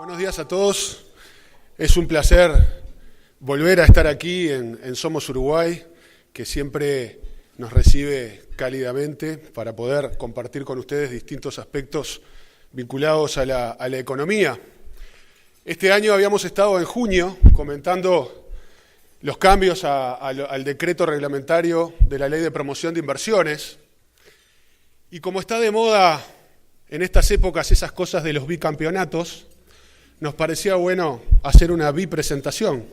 Buenos días a todos. Es un placer volver a estar aquí en Somos Uruguay, que siempre nos recibe cálidamente para poder compartir con ustedes distintos aspectos vinculados a la economía. Este año habíamos estado en junio comentando los cambios al decreto reglamentario de la Ley de Promoción de Inversiones. Y como está de moda en estas épocas esas cosas de los bicampeonatos, nos parecía bueno hacer una bipresentación.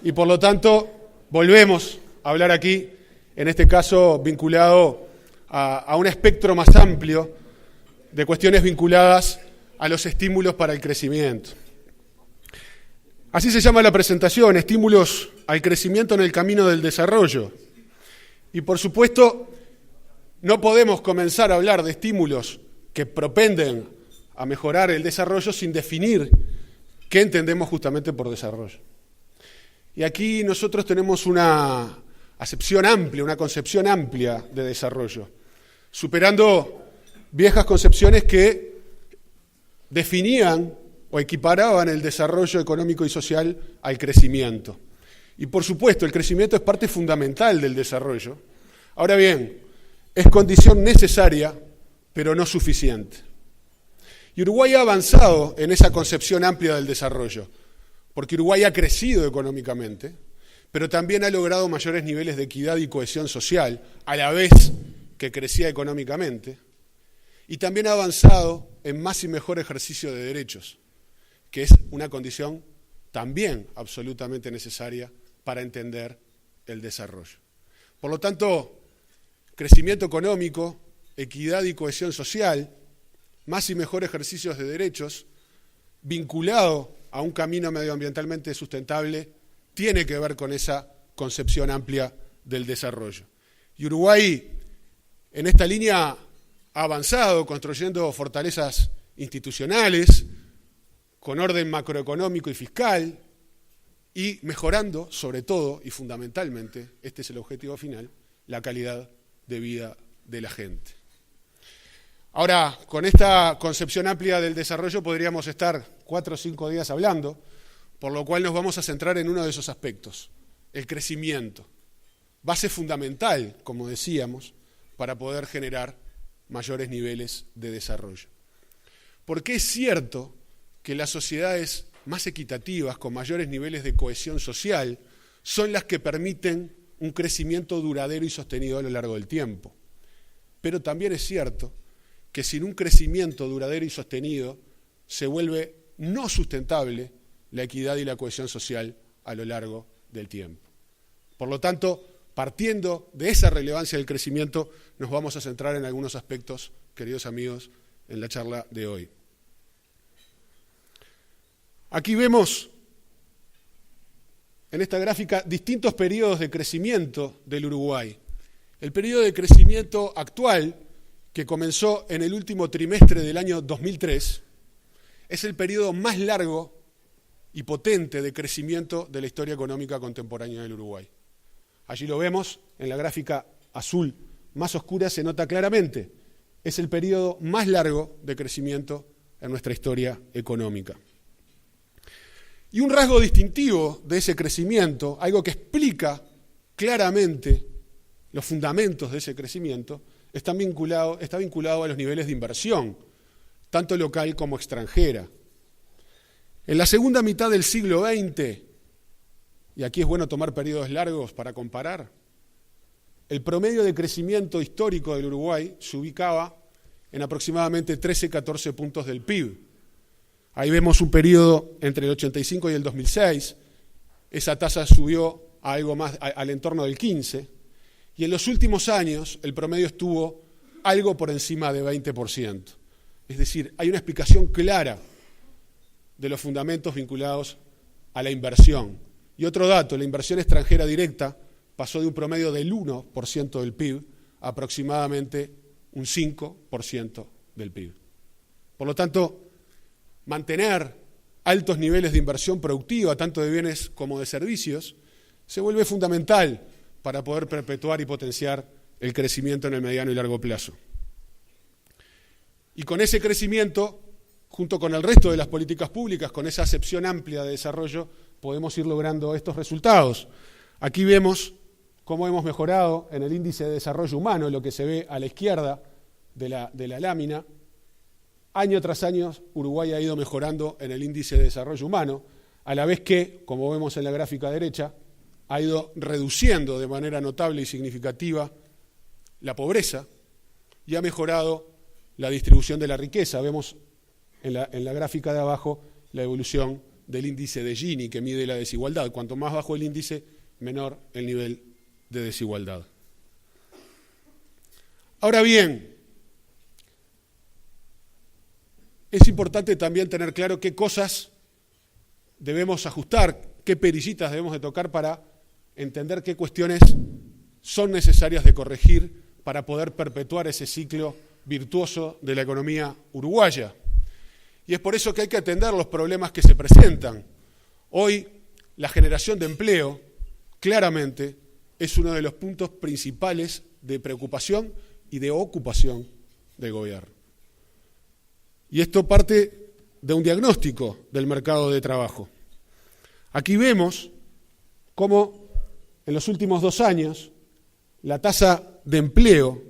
Y por lo tanto, volvemos a hablar aquí, en este caso vinculado a un espectro más amplio de cuestiones vinculadas a los estímulos para el crecimiento. Así se llama la presentación, estímulos al crecimiento en el camino del desarrollo. Y por supuesto, no podemos comenzar a hablar de estímulos que propenden a mejorar el desarrollo sin definir qué entendemos justamente por desarrollo. Y aquí nosotros tenemos una acepción amplia, una concepción amplia de desarrollo, superando viejas concepciones que definían o equiparaban el desarrollo económico y social al crecimiento. Y por supuesto, el crecimiento es parte fundamental del desarrollo. Ahora bien, es condición necesaria, pero no suficiente. Y Uruguay ha avanzado en esa concepción amplia del desarrollo, porque Uruguay ha crecido económicamente, pero también ha logrado mayores niveles de equidad y cohesión social, a la vez que crecía económicamente, y también ha avanzado en más y mejor ejercicio de derechos, que es una condición también absolutamente necesaria para entender el desarrollo. Por lo tanto, crecimiento económico, equidad y cohesión social, más y mejor ejercicios de derechos, vinculado a un camino medioambientalmente sustentable, tiene que ver con esa concepción amplia del desarrollo. Y Uruguay, en esta línea, ha avanzado construyendo fortalezas institucionales, con orden macroeconómico y fiscal, y mejorando, sobre todo y fundamentalmente, este es el objetivo final, la calidad de vida de la gente. Ahora, con esta concepción amplia del desarrollo podríamos estar 4 o 5 días hablando, por lo cual nos vamos a centrar en uno de esos aspectos, el crecimiento, base fundamental, como decíamos, para poder generar mayores niveles de desarrollo. Porque es cierto que las sociedades más equitativas, con mayores niveles de cohesión social, son las que permiten un crecimiento duradero y sostenido a lo largo del tiempo. Pero también es cierto que sin un crecimiento duradero y sostenido se vuelve no sustentable la equidad y la cohesión social a lo largo del tiempo. Por lo tanto, partiendo de esa relevancia del crecimiento, nos vamos a centrar en algunos aspectos, queridos amigos, en la charla de hoy. Aquí vemos en esta gráfica distintos periodos de crecimiento del Uruguay. El periodo de crecimiento actual, que comenzó en el último trimestre del año 2003, es el periodo más largo y potente de crecimiento de la historia económica contemporánea del Uruguay. Allí lo vemos, en la gráfica azul más oscura se nota claramente. Es el periodo más largo de crecimiento en nuestra historia económica. Y un rasgo distintivo de ese crecimiento, algo que explica claramente los fundamentos de ese crecimiento, está vinculado a los niveles de inversión, tanto local como extranjera. En la segunda mitad del siglo XX, y aquí es bueno tomar periodos largos para comparar, el promedio de crecimiento histórico del Uruguay se ubicaba en aproximadamente 13-14 puntos del PIB. Ahí vemos un periodo entre el 85 y el 2006, esa tasa subió a algo más, al entorno del 15%, y en los últimos años el promedio estuvo algo por encima de 20%. Es decir, hay una explicación clara de los fundamentos vinculados a la inversión. Y otro dato, la inversión extranjera directa pasó de un promedio del 1% del PIB a aproximadamente un 5% del PIB. Por lo tanto, mantener altos niveles de inversión productiva, tanto de bienes como de servicios, se vuelve fundamental para poder perpetuar y potenciar el crecimiento en el mediano y largo plazo. Y con ese crecimiento junto con el resto de las políticas públicas, con esa acepción amplia de desarrollo, podemos ir logrando estos resultados. Aquí vemos cómo hemos mejorado en el índice de desarrollo humano, lo que se ve a la izquierda de la lámina. Año tras año, Uruguay ha ido mejorando en el índice de desarrollo humano, a la vez que, como vemos en la gráfica derecha, ha ido reduciendo de manera notable y significativa la pobreza y ha mejorado la distribución de la riqueza. Vemos en la gráfica de abajo la evolución del índice de Gini, que mide la desigualdad. Cuanto más bajo el índice, menor el nivel de desigualdad. Ahora bien, es importante también tener claro qué cosas debemos ajustar, qué perillitas debemos de tocar para entender qué cuestiones son necesarias de corregir para poder perpetuar ese ciclo virtuoso de la economía uruguaya. Y es por eso que hay que atender los problemas que se presentan. Hoy, la generación de empleo, claramente, es uno de los puntos principales de preocupación y de ocupación del gobierno. Y esto parte de un diagnóstico del mercado de trabajo. Aquí vemos cómo en los últimos 2 años la tasa de empleo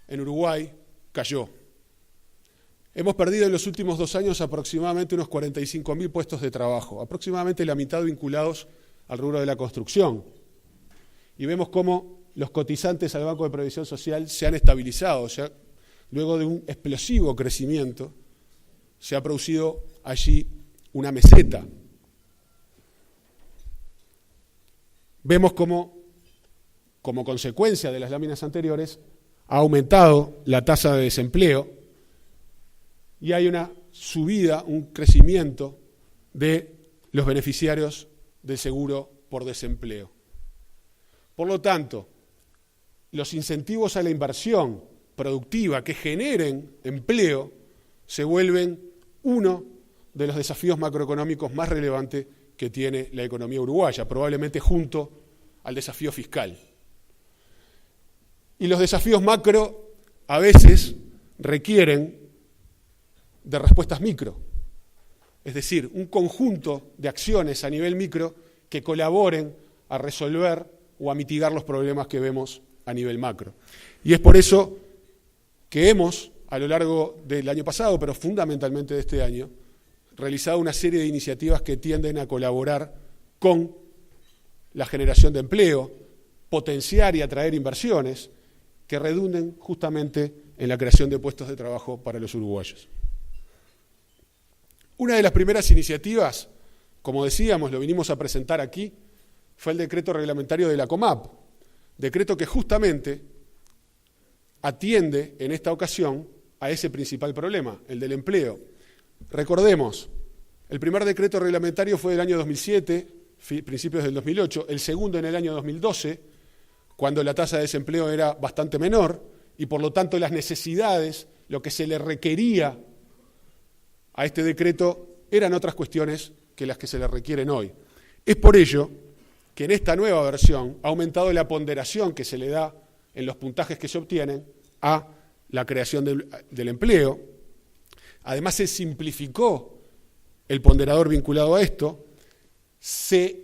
en Uruguay cayó. Hemos perdido en los últimos 2 años aproximadamente unos 45.000 puestos de trabajo, aproximadamente la mitad vinculados al rubro de la construcción. Y vemos cómo los cotizantes al Banco de Previsión Social se han estabilizado, o sea, luego de un explosivo crecimiento, se ha producido allí una meseta. Vemos cómo, como consecuencia de las láminas anteriores, ha aumentado la tasa de desempleo y hay una subida, un crecimiento de los beneficiarios del seguro por desempleo. Por lo tanto, los incentivos a la inversión productiva que generen empleo se vuelven uno de los desafíos macroeconómicos más relevantes que tiene la economía uruguaya, probablemente junto al desafío fiscal. Y los desafíos macro a veces requieren de respuestas micro, es decir, un conjunto de acciones a nivel micro que colaboren a resolver o a mitigar los problemas que vemos a nivel macro. Y es por eso que hemos, a lo largo del año pasado, pero fundamentalmente de este año, realizado una serie de iniciativas que tienden a colaborar con la generación de empleo, potenciar y atraer inversiones que redunden justamente en la creación de puestos de trabajo para los uruguayos. Una de las primeras iniciativas, como decíamos, lo vinimos a presentar aquí, fue el decreto reglamentario de la COMAP, decreto que justamente atiende en esta ocasión a ese principal problema, el del empleo. Recordemos, el primer decreto reglamentario fue del año 2007, principios del 2008, el segundo en el año 2012, cuando la tasa de desempleo era bastante menor y por lo tanto las necesidades, lo que se le requería a este decreto eran otras cuestiones que las que se le requieren hoy. Es por ello que en esta nueva versión ha aumentado la ponderación que se le da en los puntajes que se obtienen a la creación del empleo. Además se simplificó el ponderador vinculado a esto, se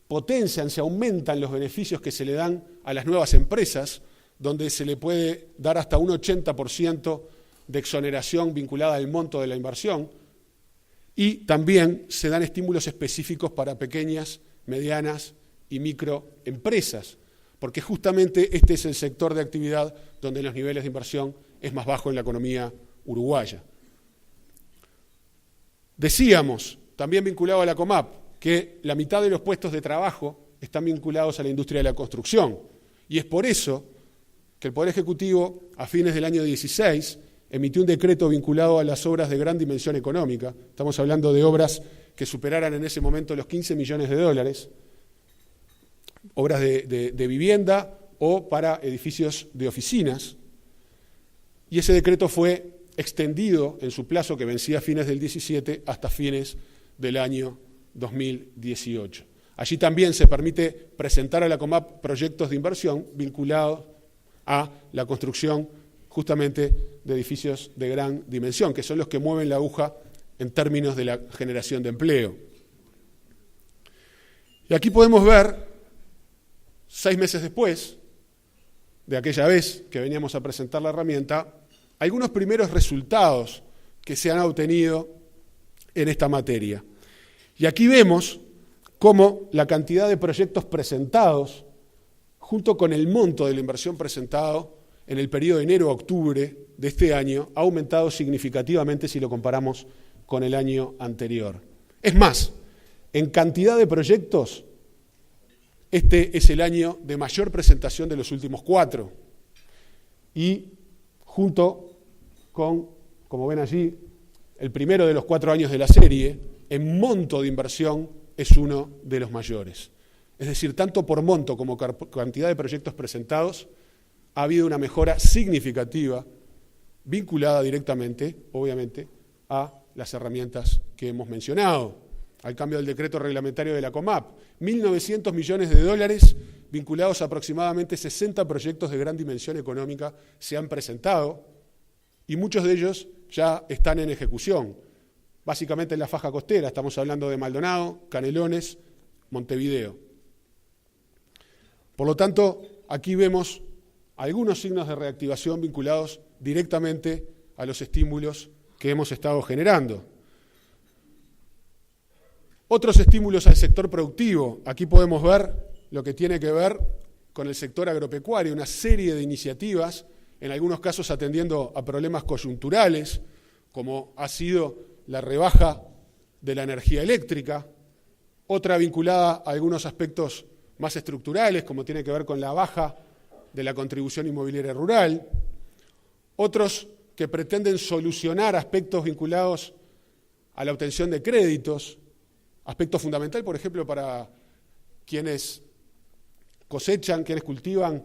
potencian, se aumentan los beneficios que se le dan a las nuevas empresas, donde se le puede dar hasta un 80% de exoneración vinculada al monto de la inversión, y también se dan estímulos específicos para pequeñas, medianas y microempresas, porque justamente este es el sector de actividad donde los niveles de inversión es más bajo en la economía uruguaya. Decíamos, también vinculado a la COMAP, que la mitad de los puestos de trabajo están vinculados a la industria de la construcción, y es por eso que el Poder Ejecutivo, a fines del año 2016, emitió un decreto vinculado a las obras de gran dimensión económica. Estamos hablando de obras que superaran en ese momento los 15 millones de dólares, obras de vivienda o para edificios de oficinas. Y ese decreto fue extendido en su plazo, que vencía a fines del 17, hasta fines del año 2018. Allí también se permite presentar a la COMAP proyectos de inversión vinculados a la construcción justamente de edificios de gran dimensión, que son los que mueven la aguja en términos de la generación de empleo. Y aquí podemos ver, 6 meses después de aquella vez que veníamos a presentar la herramienta, algunos primeros resultados que se han obtenido en esta materia. Y aquí vemos cómo la cantidad de proyectos presentados, junto con el monto de la inversión presentado en el periodo de enero a octubre de este año, ha aumentado significativamente si lo comparamos con el año anterior. Es más, en cantidad de proyectos, este es el año de mayor presentación de los últimos 4. Y junto con, como ven allí, el primero de los 4 años de la serie, en monto de inversión es uno de los mayores. Es decir, tanto por monto como cantidad de proyectos presentados, ha habido una mejora significativa vinculada directamente, obviamente, a las herramientas que hemos mencionado, al cambio del decreto reglamentario de la COMAP. 1.900 millones de dólares vinculados a aproximadamente 60 proyectos de gran dimensión económica se han presentado y muchos de ellos ya están en ejecución. Básicamente en la faja costera, estamos hablando de Maldonado, Canelones, Montevideo. Por lo tanto, aquí vemos algunos signos de reactivación vinculados directamente a los estímulos que hemos estado generando. Otros estímulos al sector productivo. Aquí podemos ver lo que tiene que ver con el sector agropecuario, una serie de iniciativas, en algunos casos atendiendo a problemas coyunturales, como ha sido la rebaja de la energía eléctrica, otra vinculada a algunos aspectos más estructurales, como tiene que ver con la baja de la contribución inmobiliaria rural, otros que pretenden solucionar aspectos vinculados a la obtención de créditos, aspecto fundamental, por ejemplo, para quienes cosechan, quienes cultivan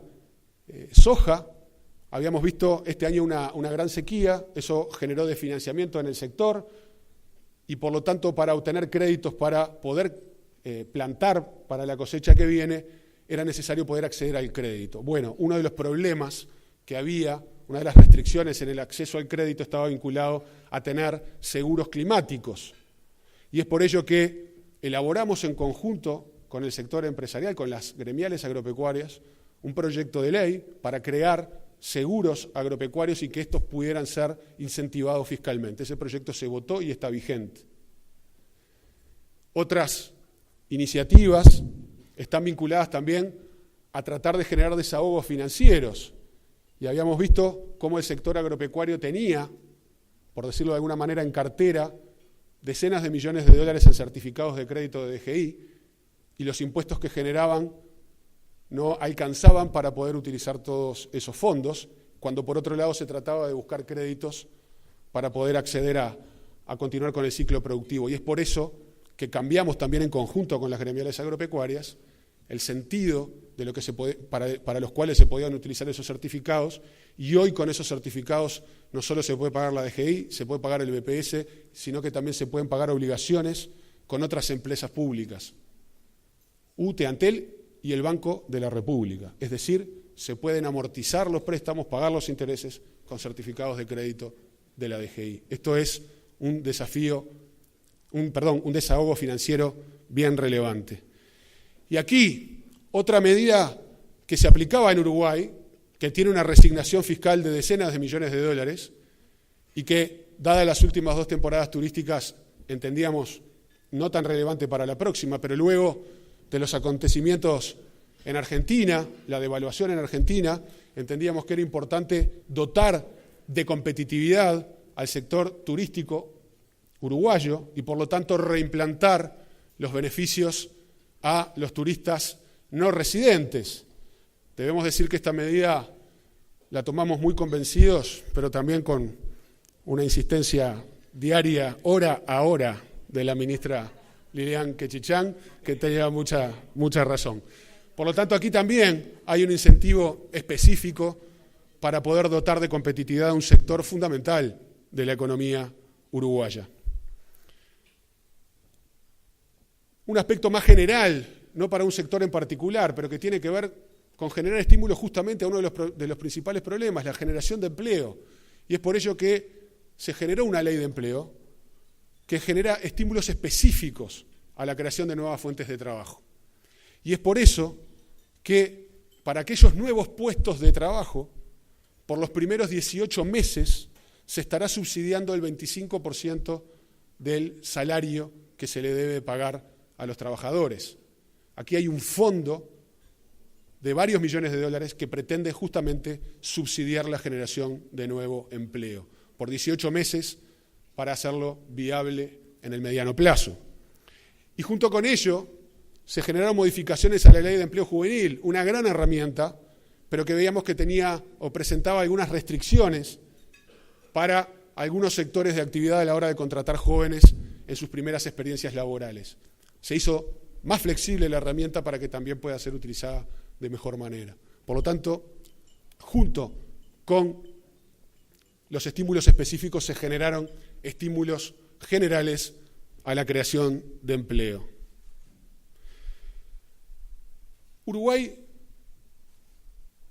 soja. Habíamos visto este año una gran sequía, eso generó desfinanciamiento en el sector y por lo tanto para obtener créditos para poder plantar para la cosecha que viene era necesario poder acceder al crédito. Bueno, uno de los problemas que había, una de las restricciones en el acceso al crédito estaba vinculado a tener seguros climáticos y es por ello que elaboramos en conjunto con el sector empresarial, con las gremiales agropecuarias, un proyecto de ley para crear seguros agropecuarios y que estos pudieran ser incentivados fiscalmente. Ese proyecto se votó y está vigente. Otras iniciativas están vinculadas también a tratar de generar desahogos financieros. Y habíamos visto cómo el sector agropecuario tenía, por decirlo de alguna manera, en cartera, decenas de millones de dólares en certificados de crédito de DGI y los impuestos que generaban no alcanzaban para poder utilizar todos esos fondos, cuando por otro lado se trataba de buscar créditos para poder acceder a continuar con el ciclo productivo. Y es por eso que cambiamos también en conjunto con las gremiales agropecuarias el sentido de lo que para los cuales se podían utilizar esos certificados, y hoy con esos certificados no solo se puede pagar la DGI, se puede pagar el BPS, sino que también se pueden pagar obligaciones con otras empresas públicas, UTE, Antel y el Banco de la República. Es decir, se pueden amortizar los préstamos, pagar los intereses con certificados de crédito de la DGI. Esto es un desahogo financiero bien relevante. Y aquí, otra medida que se aplicaba en Uruguay, que tiene una resignación fiscal de decenas de millones de dólares y que, dadas las últimas 2 temporadas turísticas, entendíamos no tan relevante para la próxima, pero luego de los acontecimientos en Argentina, la devaluación en Argentina, entendíamos que era importante dotar de competitividad al sector turístico uruguayo y, por lo tanto, reimplantar los beneficios a los turistas no residentes. Debemos decir que esta medida la tomamos muy convencidos, pero también con una insistencia diaria, hora a hora, de la ministra Lilian Quechichán, que tenía mucha razón. Por lo tanto, aquí también hay un incentivo específico para poder dotar de competitividad a un sector fundamental de la economía uruguaya. Un aspecto más general, no para un sector en particular, pero que tiene que ver con generar estímulos justamente a uno de los principales problemas, la generación de empleo. Y es por ello que se generó una ley de empleo que genera estímulos específicos a la creación de nuevas fuentes de trabajo. Y es por eso que para aquellos nuevos puestos de trabajo, por los primeros 18 meses se estará subsidiando el 25% del salario que se le debe pagar a los trabajadores. Aquí hay un fondo de varios millones de dólares que pretende justamente subsidiar la generación de nuevo empleo por 18 meses para hacerlo viable en el mediano plazo. Y junto con ello se generaron modificaciones a la Ley de Empleo Juvenil, una gran herramienta, pero que veíamos que tenía o presentaba algunas restricciones para algunos sectores de actividad a la hora de contratar jóvenes en sus primeras experiencias laborales. Se hizo más flexible la herramienta para que también pueda ser utilizada de mejor manera. Por lo tanto, junto con los estímulos específicos se generaron estímulos generales a la creación de empleo. Uruguay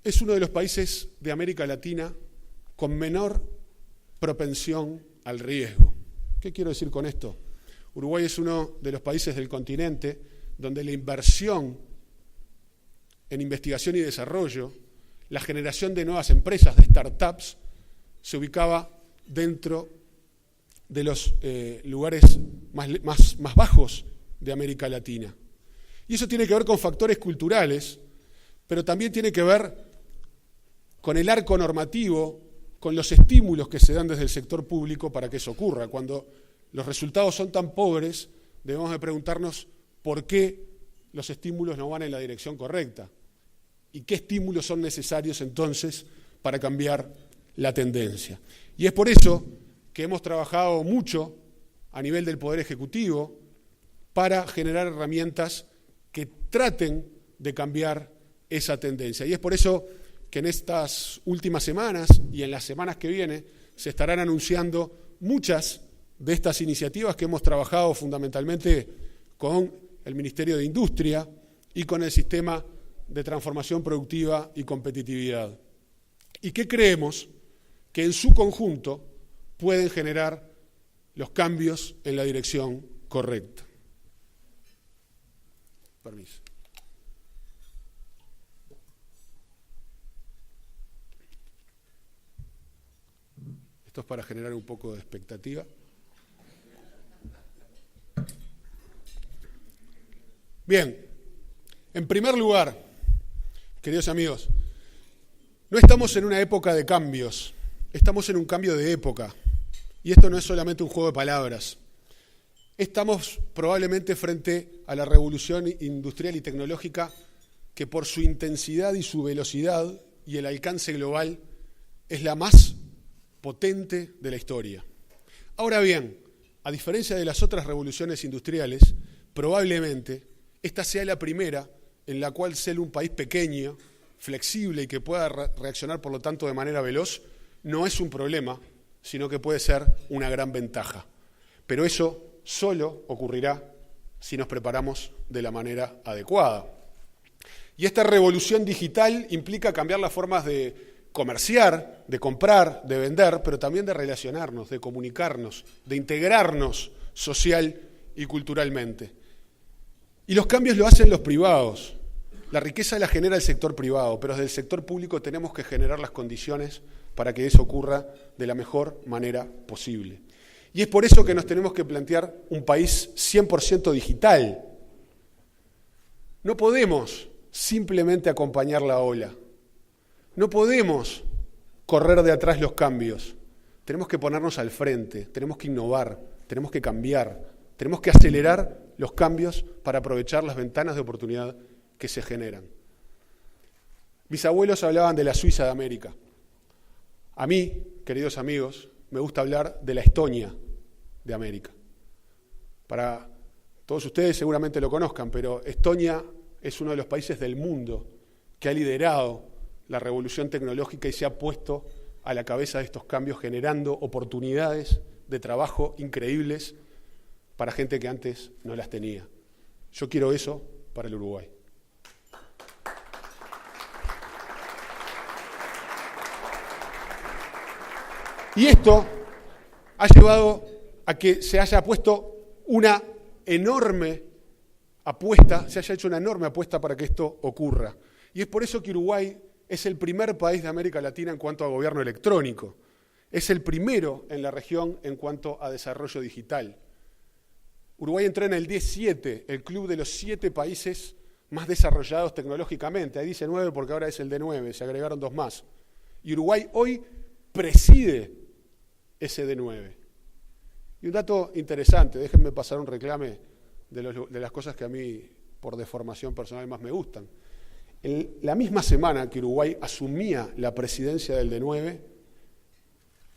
es uno de los países de América Latina con menor propensión al riesgo. ¿Qué quiero decir con esto? Uruguay es uno de los países del continente donde la inversión en investigación y desarrollo, la generación de nuevas empresas, de startups, se ubicaba dentro de los lugares más bajos de América Latina. Y eso tiene que ver con factores culturales, pero también tiene que ver con el arco normativo, con los estímulos que se dan desde el sector público para que eso ocurra. Cuando los resultados son tan pobres, debemos de preguntarnos por qué los estímulos no van en la dirección correcta y qué estímulos son necesarios entonces para cambiar la tendencia. Y es por eso que hemos trabajado mucho a nivel del Poder Ejecutivo para generar herramientas que traten de cambiar esa tendencia. Y es por eso que en estas últimas semanas y en las semanas que vienen se estarán anunciando muchas de estas iniciativas que hemos trabajado fundamentalmente con el Ministerio de Industria y con el Sistema de Transformación Productiva y Competitividad. Y que creemos que en su conjunto pueden generar los cambios en la dirección correcta. Permiso. Esto es para generar un poco de expectativa. Bien, en primer lugar, queridos amigos, no estamos en una época de cambios, estamos en un cambio de época. Y esto no es solamente un juego de palabras. Estamos probablemente frente a la revolución industrial y tecnológica que por su intensidad y su velocidad y el alcance global es la más potente de la historia. Ahora bien, a diferencia de las otras revoluciones industriales, probablemente esta sea la primera en la cual ser un país pequeño, flexible y que pueda reaccionar por lo tanto de manera veloz, no es un problema, sino que puede ser una gran ventaja. Pero eso solo ocurrirá si nos preparamos de la manera adecuada. Y esta revolución digital implica cambiar las formas de comerciar, de comprar, de vender, pero también de relacionarnos, de comunicarnos, de integrarnos social y culturalmente. Y los cambios lo hacen los privados. La riqueza la genera el sector privado, pero desde el sector público tenemos que generar las condiciones para que eso ocurra de la mejor manera posible. Y es por eso que nos tenemos que plantear un país 100% digital. No podemos simplemente acompañar la ola. No podemos correr de atrás los cambios. Tenemos que ponernos al frente, tenemos que innovar, tenemos que cambiar, tenemos que acelerar los cambios para aprovechar las ventanas de oportunidad que se generan. Mis abuelos hablaban de la Suiza de América. A mí, queridos amigos, me gusta hablar de la Estonia de América. Para todos ustedes seguramente lo conozcan, pero Estonia es uno de los países del mundo que ha liderado la revolución tecnológica y se ha puesto a la cabeza de estos cambios, generando oportunidades de trabajo increíbles para gente que antes no las tenía. Yo quiero eso para el Uruguay. Y esto ha llevado a que se haya puesto una enorme apuesta, se haya hecho una enorme apuesta para que esto ocurra. Y es por eso que Uruguay es el primer país de América Latina en cuanto a gobierno electrónico. Es el primero en la región en cuanto a desarrollo digital. Uruguay entró en el D7, el club de los 7 países más desarrollados tecnológicamente. Ahí dice 9 porque ahora es el D9, se agregaron 2 más. Y Uruguay hoy preside ese D9. Y un dato interesante, déjenme pasar un reclame de las cosas que a mí, por deformación personal, más me gustan. La misma semana que Uruguay asumía la presidencia del D9,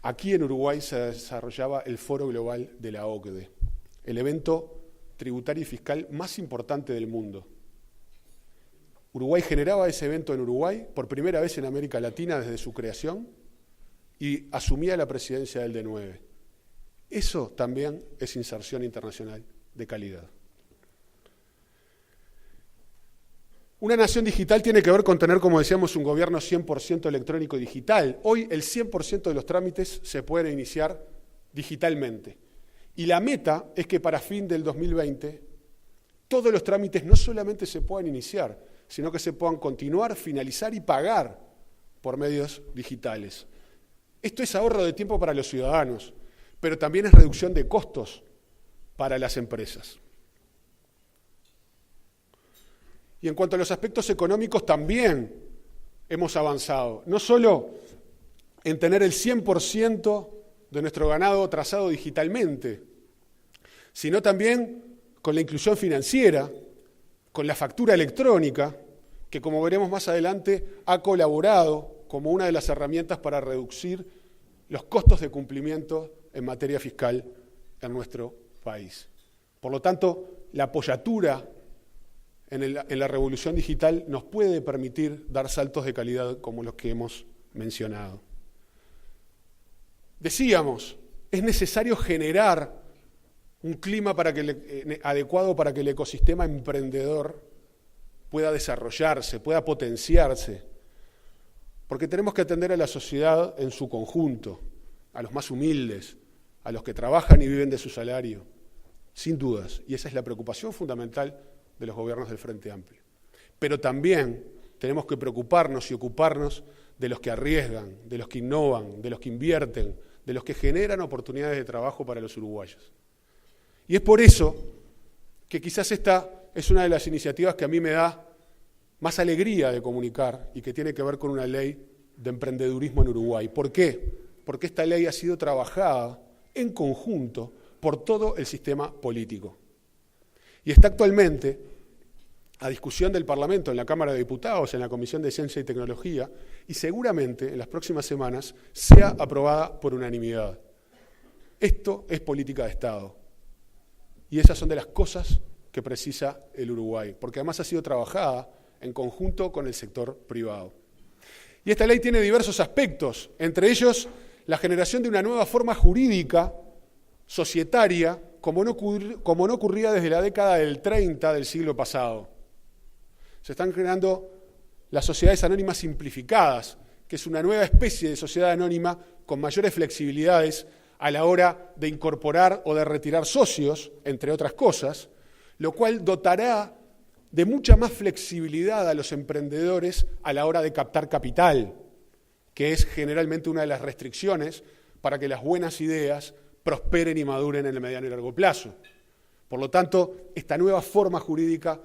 aquí en Uruguay se desarrollaba el Foro Global de la OCDE, el evento tributario y fiscal más importante del mundo. Uruguay generaba ese evento en Uruguay, por primera vez en América Latina desde su creación, y asumía la presidencia del D9. Eso también es inserción internacional de calidad. Una nación digital tiene que ver con tener, como decíamos, un gobierno 100% electrónico y digital. Hoy el 100% de los trámites se pueden iniciar digitalmente. Y la meta es que para fin del 2020 todos los trámites no solamente se puedan iniciar, sino que se puedan continuar, finalizar y pagar por medios digitales. Esto es ahorro de tiempo para los ciudadanos, pero también es reducción de costos para las empresas. Y en cuanto a los aspectos económicos también hemos avanzado, no solo en tener el 100% de nuestro ganado trazado digitalmente, sino también con la inclusión financiera, con la factura electrónica, que como veremos más adelante ha colaborado como una de las herramientas para reducir los costos de cumplimiento en materia fiscal en nuestro país. Por lo tanto, la apoyatura en la revolución digital nos puede permitir dar saltos de calidad como los que hemos mencionado. Decíamos, es necesario generar un clima adecuado para que el ecosistema emprendedor pueda desarrollarse, pueda potenciarse, porque tenemos que atender a la sociedad en su conjunto, a los más humildes, a los que trabajan y viven de su salario, sin dudas, y esa es la preocupación fundamental de los gobiernos del Frente Amplio. Pero también tenemos que preocuparnos y ocuparnos de los que arriesgan, de los que innovan, de los que invierten, de los que generan oportunidades de trabajo para los uruguayos. Y es por eso que quizás esta es una de las iniciativas que a mí me da más alegría de comunicar y que tiene que ver con una ley de emprendedurismo en Uruguay. ¿Por qué? Porque esta ley ha sido trabajada en conjunto por todo el sistema político. Y está actualmente a discusión del Parlamento en la Cámara de Diputados, en la Comisión de Ciencia y Tecnología, y seguramente en las próximas semanas sea aprobada por unanimidad. Esto es política de Estado. Y esas son de las cosas que precisa el Uruguay, porque además ha sido trabajada en conjunto con el sector privado. Y esta ley tiene diversos aspectos, entre ellos la generación de una nueva forma jurídica, societaria, como no ocurría desde la década del 30 del siglo pasado. Se están creando las sociedades anónimas simplificadas, que es una nueva especie de sociedad anónima con mayores flexibilidades a la hora de incorporar o de retirar socios, entre otras cosas, lo cual dotará de mucha más flexibilidad a los emprendedores a la hora de captar capital, que es generalmente una de las restricciones para que las buenas ideas prosperen y maduren en el mediano y largo plazo. Por lo tanto, esta nueva forma jurídica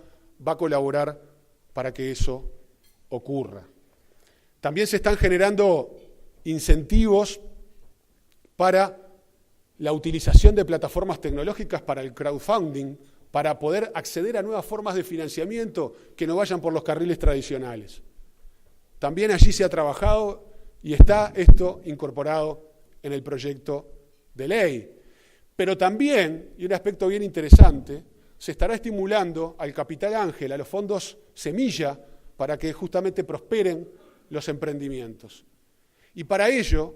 va a colaborar para que eso ocurra. También se están generando incentivos para la utilización de plataformas tecnológicas para el crowdfunding, para poder acceder a nuevas formas de financiamiento que no vayan por los carriles tradicionales. También allí se ha trabajado y está esto incorporado en el proyecto de ley. Pero también, y un aspecto bien interesante, se estará estimulando al capital ángel, a los fondos semilla, para que justamente prosperen los emprendimientos. Y para ello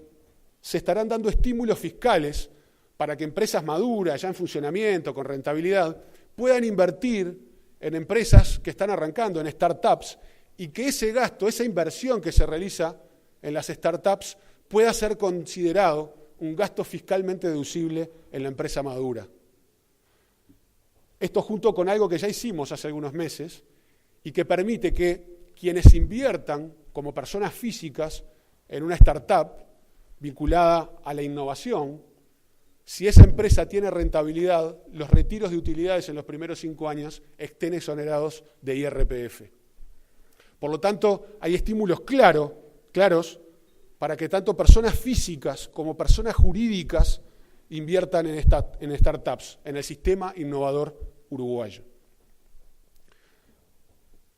se estarán dando estímulos fiscales para que empresas maduras, ya en funcionamiento, con rentabilidad, puedan invertir en empresas que están arrancando, en startups, y que ese gasto, esa inversión que se realiza en las startups pueda ser considerado un gasto fiscalmente deducible en la empresa madura. Esto junto con algo que ya hicimos hace algunos meses y que permite que quienes inviertan como personas físicas en una startup vinculada a la innovación, si esa empresa tiene rentabilidad, los retiros de utilidades en los primeros 5 años estén exonerados de IRPF. Por lo tanto, hay estímulos claros para que tanto personas físicas como personas jurídicas inviertan en startups, en el sistema innovador uruguayo.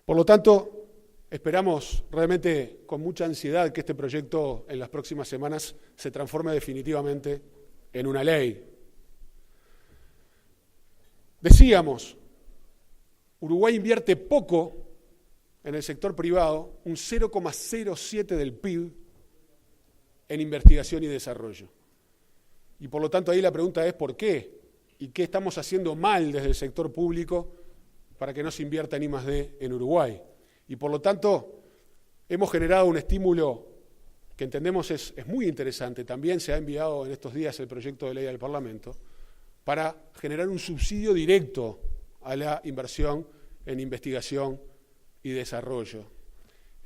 Por lo tanto, esperamos realmente con mucha ansiedad que este proyecto en las próximas semanas se transforme definitivamente en una ley. Decíamos, Uruguay invierte poco en el sector privado, un 0,07 del PIB en investigación y desarrollo. Y por lo tanto ahí la pregunta es ¿por qué? ¿Y qué estamos haciendo mal desde el sector público para que no se invierta en I+D en Uruguay? Y por lo tanto hemos generado un estímulo que entendemos es muy interesante. También se ha enviado en estos días el proyecto de ley al Parlamento para generar un subsidio directo a la inversión en investigación y desarrollo.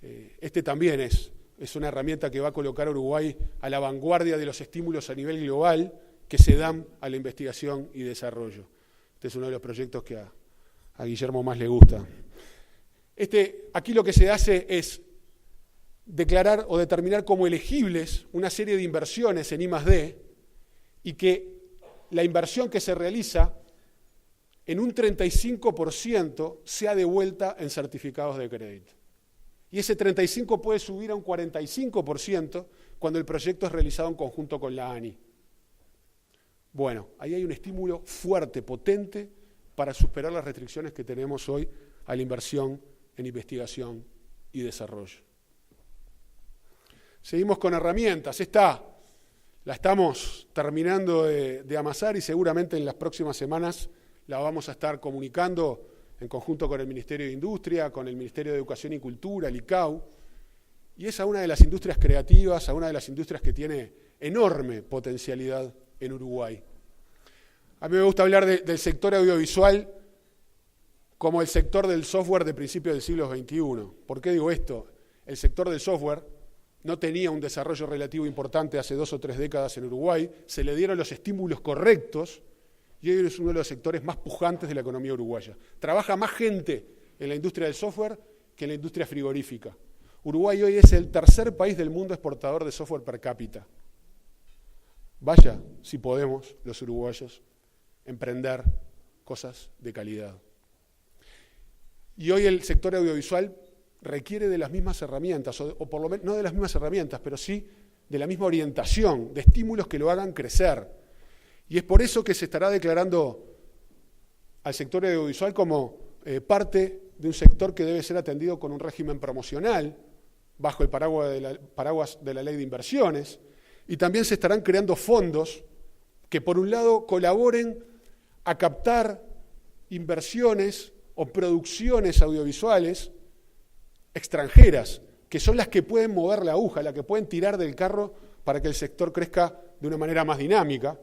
Este también es una herramienta que va a colocar a Uruguay a la vanguardia de los estímulos a nivel global que se dan a la investigación y desarrollo. Este es uno de los proyectos que a Guillermo más le gusta. Aquí lo que se hace es declarar o determinar como elegibles una serie de inversiones en I+D y que la inversión que se realiza en un 35% sea devuelta en certificados de crédito. Y ese 35% puede subir a un 45% cuando el proyecto es realizado en conjunto con la ANI. Bueno, ahí hay un estímulo fuerte, potente, para superar las restricciones que tenemos hoy a la inversión en investigación y desarrollo. Seguimos con herramientas. La estamos terminando de amasar y seguramente en las próximas semanas la vamos a estar comunicando en conjunto con el Ministerio de Industria, con el Ministerio de Educación y Cultura, el ICAU, y es a una de las industrias creativas, a una de las industrias que tiene enorme potencialidad en Uruguay. A mí me gusta hablar del sector audiovisual como el sector del software de principios del siglo XXI. ¿Por qué digo esto? El sector del software no tenía un desarrollo relativo importante hace 2 o 3 décadas en Uruguay, se le dieron los estímulos correctos y hoy es uno de los sectores más pujantes de la economía uruguaya. Trabaja más gente en la industria del software que en la industria frigorífica. Uruguay hoy es el 3er país del mundo exportador de software per cápita. Vaya, si podemos, los uruguayos, emprender cosas de calidad. Y hoy el sector audiovisual requiere de las mismas herramientas, o por lo menos no de las mismas herramientas, pero sí de la misma orientación, de estímulos que lo hagan crecer. Y es por eso que se estará declarando al sector audiovisual como parte de un sector que debe ser atendido con un régimen promocional, bajo el paraguas de la Ley de Inversiones, y también se estarán creando fondos que por un lado colaboren a captar inversiones o producciones audiovisuales extranjeras, que son las que pueden mover la aguja, las que pueden tirar del carro para que el sector crezca de una manera más dinámica,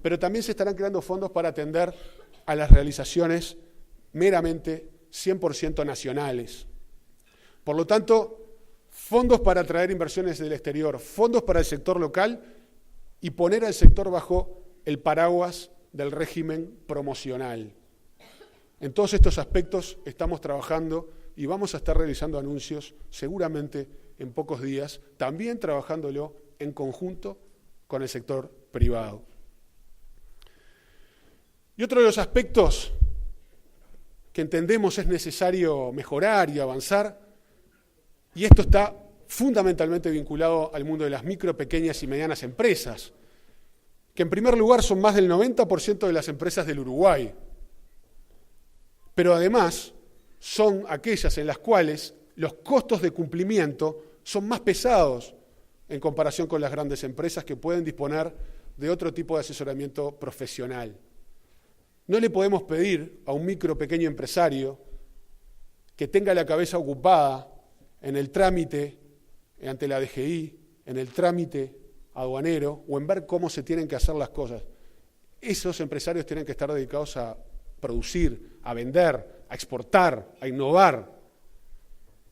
pero también se estarán creando fondos para atender a las realizaciones meramente 100% nacionales. Por lo tanto, fondos para atraer inversiones del exterior, fondos para el sector local y poner al sector bajo el paraguas del régimen promocional. En todos estos aspectos estamos trabajando y vamos a estar realizando anuncios seguramente en pocos días, también trabajándolo en conjunto con el sector privado. Y otro de los aspectos que entendemos es necesario mejorar y avanzar, y esto está fundamentalmente vinculado al mundo de las micro, pequeñas y medianas empresas, que en primer lugar son más del 90% de las empresas del Uruguay, pero además son aquellas en las cuales los costos de cumplimiento son más pesados en comparación con las grandes empresas que pueden disponer de otro tipo de asesoramiento profesional. No le podemos pedir a un micro pequeño empresario que tenga la cabeza ocupada en el trámite ante la DGI, en el trámite aduanero o en ver cómo se tienen que hacer las cosas. Esos empresarios tienen que estar dedicados a producir, a vender, a exportar, a innovar.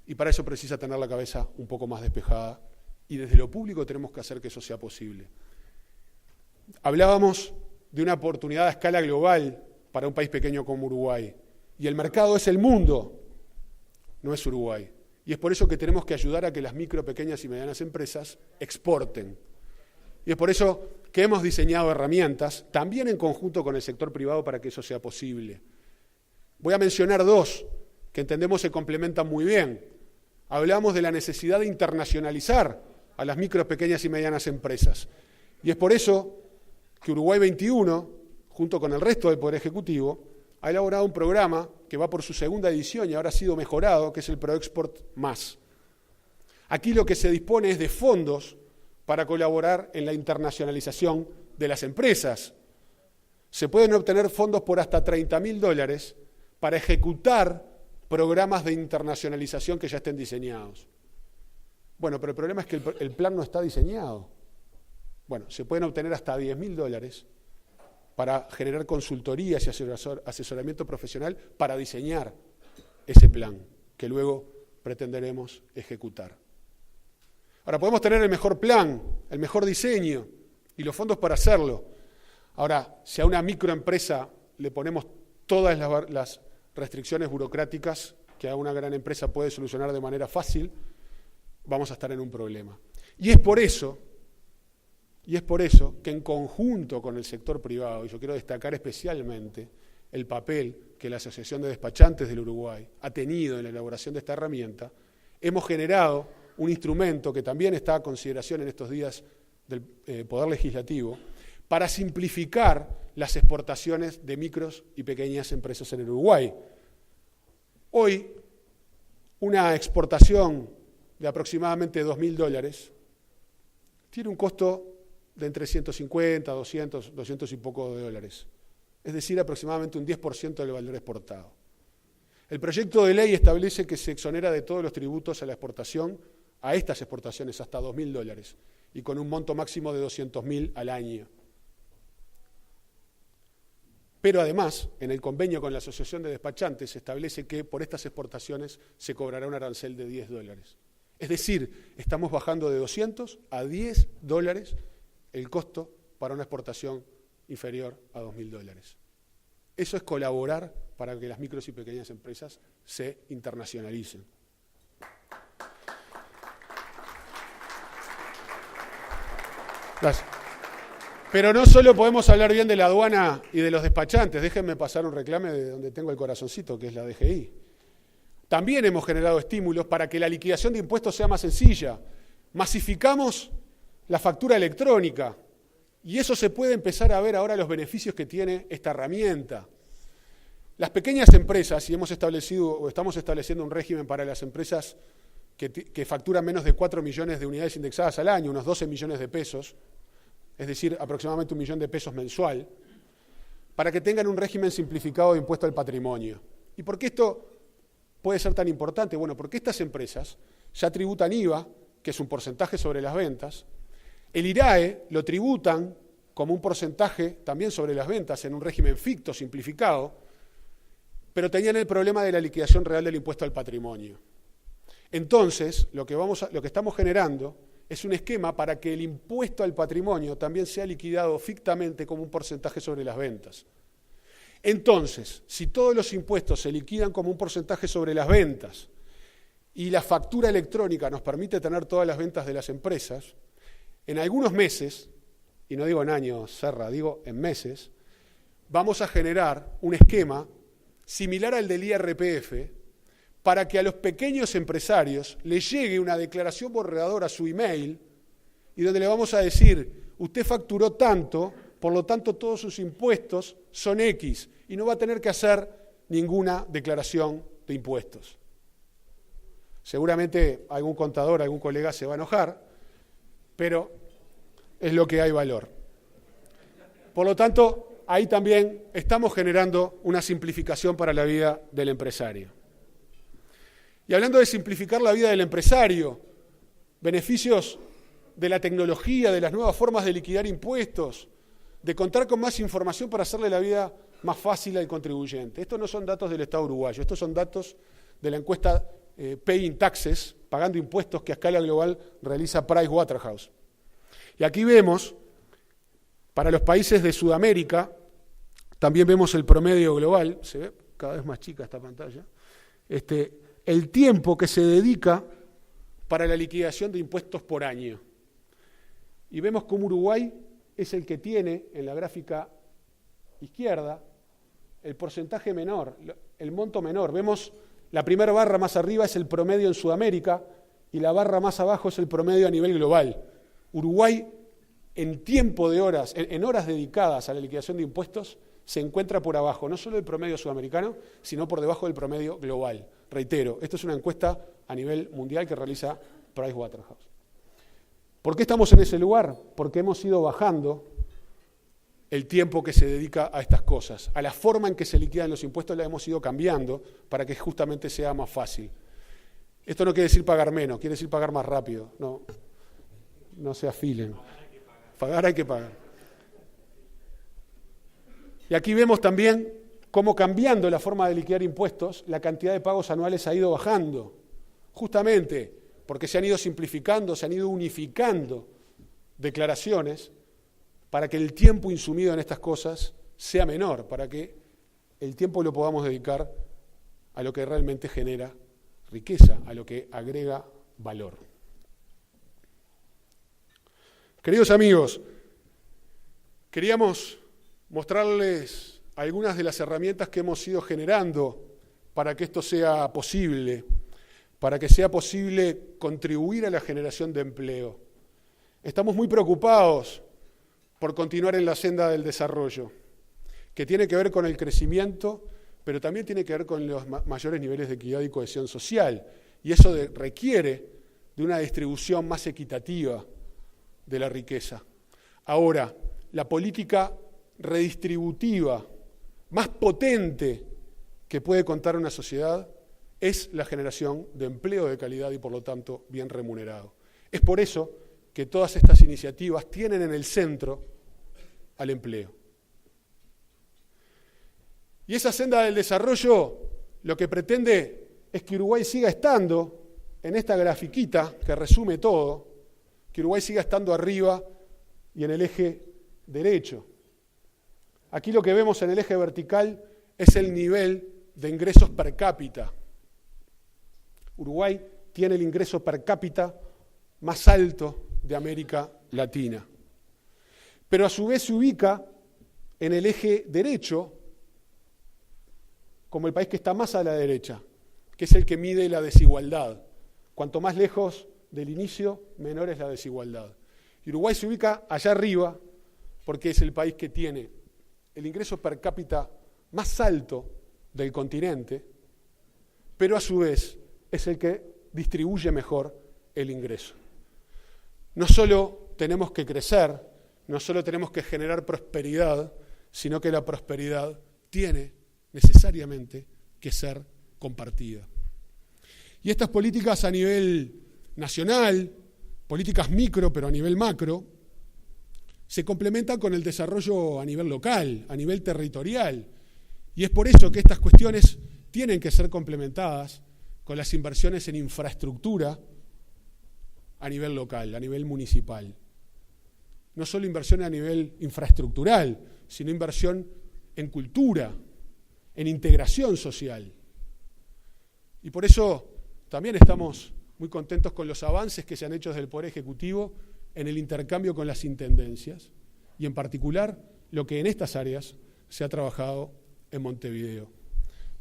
Y para eso precisa tener la cabeza un poco más despejada. Y desde lo público tenemos que hacer que eso sea posible. Hablábamos de una oportunidad a escala global para un país pequeño como Uruguay. Y el mercado es el mundo, no es Uruguay. Y es por eso que tenemos que ayudar a que las micro, pequeñas y medianas empresas exporten. Y es por eso que hemos diseñado herramientas, también en conjunto con el sector privado, para que eso sea posible. Voy a mencionar dos que entendemos se complementan muy bien. Hablamos de la necesidad de internacionalizar a las micro, pequeñas y medianas empresas. Y es por eso que Uruguay 21, junto con el resto del Poder Ejecutivo, ha elaborado un programa que va por su segunda edición y ahora ha sido mejorado, que es el ProExport+. Aquí lo que se dispone es de fondos para colaborar en la internacionalización de las empresas. Se pueden obtener fondos por hasta $30.000 para ejecutar programas de internacionalización que ya estén diseñados. Bueno, pero el problema es que el plan no está diseñado. Bueno, se pueden obtener hasta $10.000 para generar consultorías y asesoramiento profesional para diseñar ese plan que luego pretenderemos ejecutar. Ahora, podemos tener el mejor plan, el mejor diseño y los fondos para hacerlo. Ahora, si a una microempresa le ponemos todas las restricciones burocráticas que a una gran empresa puede solucionar de manera fácil, vamos a estar en un problema. Y es por eso que en conjunto con el sector privado, y yo quiero destacar especialmente el papel que la Asociación de Despachantes del Uruguay ha tenido en la elaboración de esta herramienta, hemos generado un instrumento que también está a consideración en estos días del Poder Legislativo para simplificar las exportaciones de micros y pequeñas empresas en el Uruguay. Hoy, una exportación de aproximadamente $2.000 tiene un costo de entre 150, 200 y poco de dólares. Es decir, aproximadamente un 10% del valor exportado. El proyecto de ley establece que se exonera de todos los tributos a la exportación, a estas exportaciones, hasta $2.000, y con un monto máximo de $200.000 al año. Pero además, en el convenio con la Asociación de Despachantes se establece que por estas exportaciones se cobrará un arancel de $10. Es decir, estamos bajando de 200 a $10 el costo para una exportación inferior a $2.000. Eso es colaborar para que las micros y pequeñas empresas se internacionalicen. Gracias. Pero no solo podemos hablar bien de la aduana y de los despachantes, déjenme pasar un reclame de donde tengo el corazoncito, que es la DGI. También hemos generado estímulos para que la liquidación de impuestos sea más sencilla. Masificamos la factura electrónica y eso se puede empezar a ver ahora los beneficios que tiene esta herramienta. Las pequeñas empresas, y hemos establecido o estamos estableciendo un régimen para las empresas que facturan menos de 4 millones de unidades indexadas al año, unos 12 millones de pesos, es decir, aproximadamente $1 millón mensual, para que tengan un régimen simplificado de impuesto al patrimonio. ¿Y por qué esto puede ser tan importante? Bueno, porque estas empresas ya tributan IVA, que es un porcentaje sobre las ventas. El IRAE lo tributan como un porcentaje también sobre las ventas en un régimen ficto, simplificado, pero tenían el problema de la liquidación real del impuesto al patrimonio. Entonces, lo que estamos generando es un esquema para que el impuesto al patrimonio también sea liquidado fictamente como un porcentaje sobre las ventas. Entonces, si todos los impuestos se liquidan como un porcentaje sobre las ventas y la factura electrónica nos permite tener todas las ventas de las empresas, en algunos meses, y no digo en años, Serra, digo en meses, vamos a generar un esquema similar al del IRPF para que a los pequeños empresarios les llegue una declaración borradora a su email y donde le vamos a decir, usted facturó tanto, por lo tanto todos sus impuestos son X y no va a tener que hacer ninguna declaración de impuestos. Seguramente algún contador, algún colega se va a enojar, pero es lo que hay valor. Por lo tanto, ahí también estamos generando una simplificación para la vida del empresario. Y hablando de simplificar la vida del empresario, beneficios de la tecnología, de las nuevas formas de liquidar impuestos, de contar con más información para hacerle la vida más fácil al contribuyente. Estos no son datos del Estado uruguayo, estos son datos de la encuesta Paying Taxes, pagando impuestos, que a escala global realiza Pricewaterhouse. Y aquí vemos, para los países de Sudamérica, también vemos el promedio global, se ve cada vez más chica esta pantalla, el tiempo que se dedica para la liquidación de impuestos por año. Y vemos cómo Uruguay es el que tiene, en la gráfica izquierda, el porcentaje menor, el monto menor. Vemos la primera barra más arriba es el promedio en Sudamérica y la barra más abajo es el promedio a nivel global. Uruguay, en tiempo de horas, en horas dedicadas a la liquidación de impuestos, se encuentra por abajo, no solo del promedio sudamericano, sino por debajo del promedio global. Reitero, esto es una encuesta a nivel mundial que realiza Pricewaterhouse. ¿Por qué estamos en ese lugar? Porque hemos ido bajando el tiempo que se dedica a estas cosas. A la forma en que se liquidan los impuestos la hemos ido cambiando para que justamente sea más fácil. Esto no quiere decir pagar menos, quiere decir pagar más rápido. No se afilen. Pagar hay que pagar. Y aquí vemos también cómo, cambiando la forma de liquidar impuestos, la cantidad de pagos anuales ha ido bajando. Justamente porque se han ido simplificando, se han ido unificando declaraciones para que el tiempo insumido en estas cosas sea menor, para que el tiempo lo podamos dedicar a lo que realmente genera riqueza, a lo que agrega valor. Queridos amigos, queríamos mostrarles algunas de las herramientas que hemos ido generando para que esto sea posible, para que sea posible contribuir a la generación de empleo. Estamos muy preocupados por continuar en la senda del desarrollo, que tiene que ver con el crecimiento, pero también tiene que ver con los mayores niveles de equidad y cohesión social. Y eso requiere de una distribución más equitativa de la riqueza. Ahora, la política redistributiva más potente que puede contar una sociedad es la generación de empleo de calidad y, por lo tanto, bien remunerado. Es por eso que todas estas iniciativas tienen en el centro al empleo. Y esa senda del desarrollo lo que pretende es que Uruguay siga estando en esta grafiquita que resume todo, que Uruguay siga estando arriba y en el eje derecho. Aquí lo que vemos en el eje vertical es el nivel de ingresos per cápita. Uruguay tiene el ingreso per cápita más alto de América Latina. Pero a su vez se ubica en el eje derecho como el país que está más a la derecha, que es el que mide la desigualdad. Cuanto más lejos del inicio, menor es la desigualdad. Y Uruguay se ubica allá arriba porque es el país que tiene el ingreso per cápita más alto del continente, pero a su vez es el que distribuye mejor el ingreso. No solo tenemos que crecer, no solo tenemos que generar prosperidad, sino que la prosperidad tiene necesariamente que ser compartida. Y estas políticas a nivel nacional, políticas micro, pero a nivel macro, se complementan con el desarrollo a nivel local, a nivel territorial. Y es por eso que estas cuestiones tienen que ser complementadas con las inversiones en infraestructura a nivel local, a nivel municipal. No solo inversión a nivel infraestructural, sino inversión en cultura, en integración social. Y por eso también estamos muy contentos con los avances que se han hecho desde el Poder Ejecutivo en el intercambio con las intendencias y en particular lo que en estas áreas se ha trabajado en Montevideo,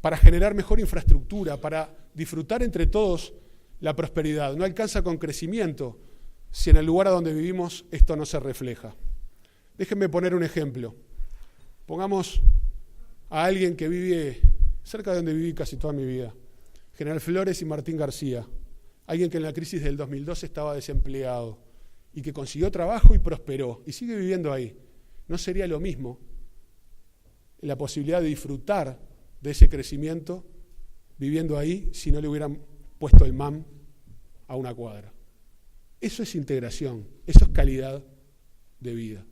para generar mejor infraestructura, para disfrutar entre todos la prosperidad. No alcanza con crecimiento si en el lugar a donde vivimos esto no se refleja. Déjenme poner un ejemplo. Pongamos a alguien que vive cerca de donde viví casi toda mi vida, General Flores y Martín García, alguien que en la crisis del 2012 estaba desempleado y que consiguió trabajo y prosperó y sigue viviendo ahí. ¿No sería lo mismo la posibilidad de disfrutar de ese crecimiento viviendo ahí si no le hubieran puesto el MAM a una cuadra? Eso es integración, eso es calidad de vida.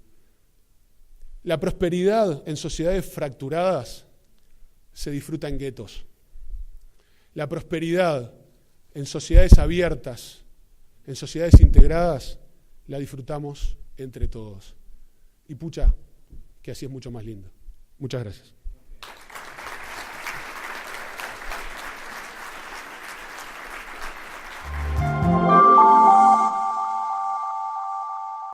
La prosperidad en sociedades fracturadas se disfruta en guetos. La prosperidad en sociedades abiertas, en sociedades integradas, la disfrutamos entre todos. Y pucha, que así es mucho más lindo. Muchas gracias.